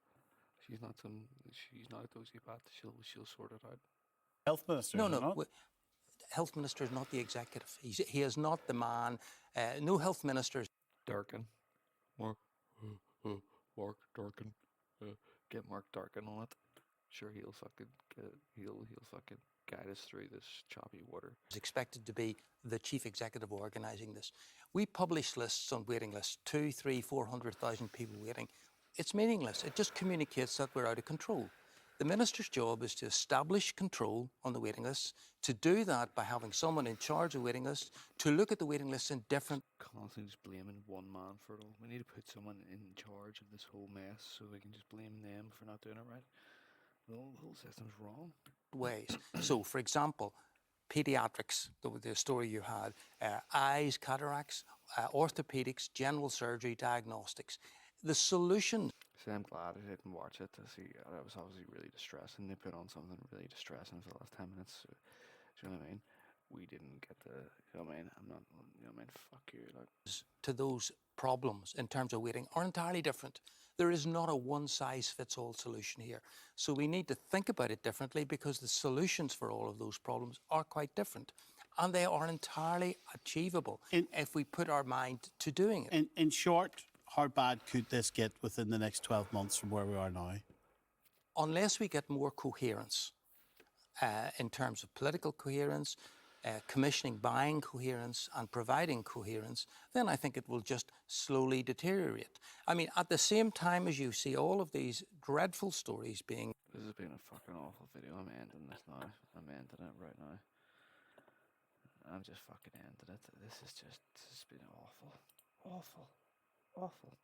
She's not a sociopath. She'll sort it out. Health Minister? No. Health Minister is not the executive. He is not the man. No Health Minister. Durkin. Mark Durkin. Get Mark Durkin on it. Sure, he'll fucking guide us through this choppy water. Is expected to be the chief executive organising this. We publish lists on waiting lists, 200,000, 300,000, 400,000 people waiting. It's meaningless. It just communicates that we're out of control. The minister's job is to establish control on the waiting lists, to do that by having someone in charge of waiting lists, to look at the waiting lists in different... Constantly just blaming one man for it all. We need to put someone in charge of this whole mess so we can just blame them for not doing it right. The whole system's wrong. Ways. So, for example, paediatrics, the story you had, eyes, cataracts, orthopedics, general surgery, diagnostics. The solution... See, I'm glad I didn't watch it to see. It was obviously really distressing. They put on something really distressing for the last 10 minutes. Do you know what I mean? We didn't get the. You know what I mean? I'm not. You know what I mean? Fuck you. Like. To those problems in terms of waiting are entirely different. There is not a one-size-fits-all solution here. So we need to think about it differently because the solutions for all of those problems are quite different. And they are entirely achievable if we put our mind to doing it. In short, how bad could this get within the next 12 months from where we are now? Unless we get more coherence in terms of political coherence, commissioning, buying coherence and providing coherence, then I think it will just slowly deteriorate. I mean, at the same time as you see all of these dreadful stories being... This has been a fucking awful video. I'm ending this now. I'm ending it right now. I'm just fucking ending it. This has been awful. Awful. Awful.